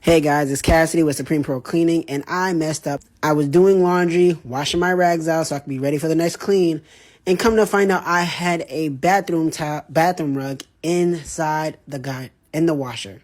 Hey guys, it's Cassidy with Supreme Pro Cleaning, and I messed up. I was doing laundry, washing my rags out so I could be ready for the next clean, and come to find out I had a bathroom rug inside in the washer.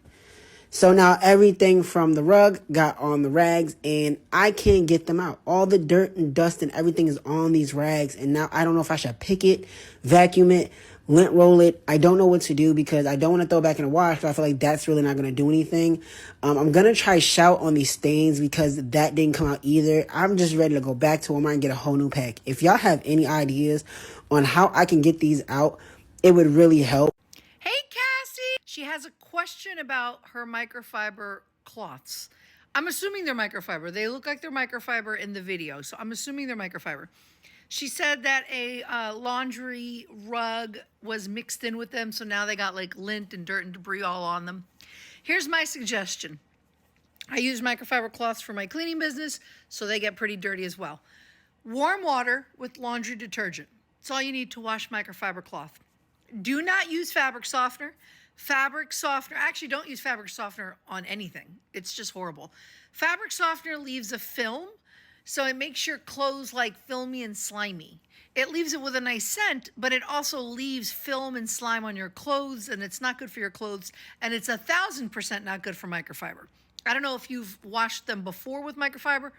So now everything from the rug got on the rags, and I can't get them out. All the dirt and dust and everything is on these rags, and now I don't know if I should pick it, vacuum it, lint roll it. I don't know what to do because I don't want to throw it back in the wash, but I feel like that's really not going to do anything. I'm going to try shout on these stains because that didn't come out either. I'm just ready to go back to Walmart and get a whole new pack. If y'all have any ideas on how I can get these out, it would really help. Hey, Cassie! She has a question about her microfiber cloths. I'm assuming they're microfiber. They look like they're microfiber in the video, so I'm assuming they're microfiber. She said that a laundry rug was mixed in with them, so now they got like lint and dirt and debris all on them. Here's my suggestion. I use microfiber cloths for my cleaning business, so they get pretty dirty as well. Warm water with laundry detergent. That's all you need to wash microfiber cloth. Do not use fabric softener. Actually, don't use fabric softener on anything. It's just horrible. Fabric softener leaves a film, so it makes your clothes like filmy and slimy. It leaves it with a nice scent, but it also leaves film and slime on your clothes, and it's not good for your clothes, and it's 1,000% not good for microfiber. I don't know if you've washed them before with microfiber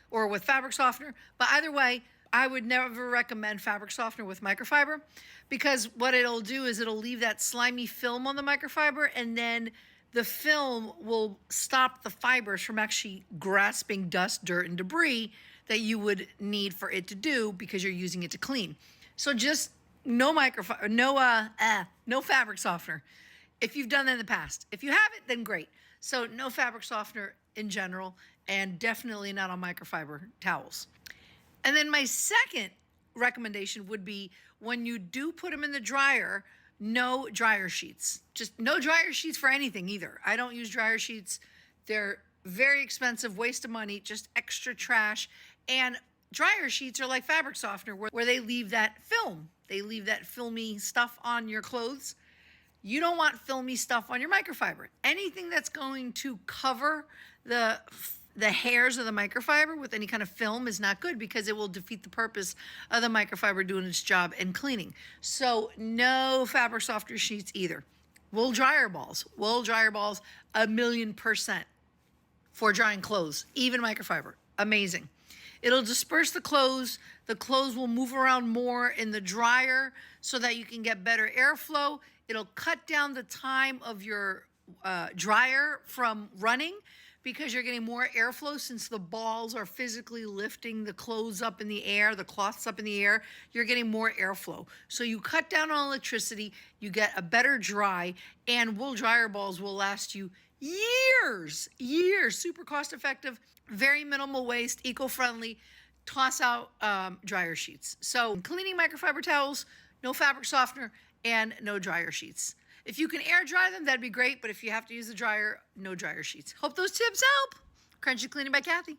or with fabric softener, but either way, I would never recommend fabric softener with microfiber because what it'll do is it'll leave that slimy film on the microfiber, and then the film will stop the fibers from actually grasping dust, dirt, and debris that you would need for it to do because you're using it to clean. So just no fabric softener if you've done that in the past. If you haven't, then great. So no fabric softener in general, and definitely not on microfiber towels. And then my second recommendation would be when you do put them in the dryer, no dryer sheets. Just no dryer sheets for anything either. I don't use dryer sheets. They're very expensive, waste of money, just extra trash. And dryer sheets are like fabric softener where they leave that film. They leave that filmy stuff on your clothes. You don't want filmy stuff on your microfiber. Anything that's going to cover the hairs of the microfiber with any kind of film is not good because it will defeat the purpose of the microfiber doing its job and cleaning. So no fabric softener sheets either. Wool dryer balls, 1,000,000% for drying clothes, even microfiber, amazing. It'll disperse the clothes. The clothes will move around more in the dryer so that you can get better airflow. It'll cut down the time of your dryer from running because you're getting more airflow since the balls are physically lifting the clothes up in the air, the cloths up in the air. You're getting more airflow. So you cut down on electricity, you get a better dry, and wool dryer balls will last you years, super cost effective, very minimal waste, eco-friendly. Toss out dryer sheets. So cleaning microfiber towels, no fabric softener, and no dryer sheets. If you can air dry them, that'd be great. But if you have to use the dryer, no dryer sheets. Hope those tips help. Crunchy Cleaning by Kathy.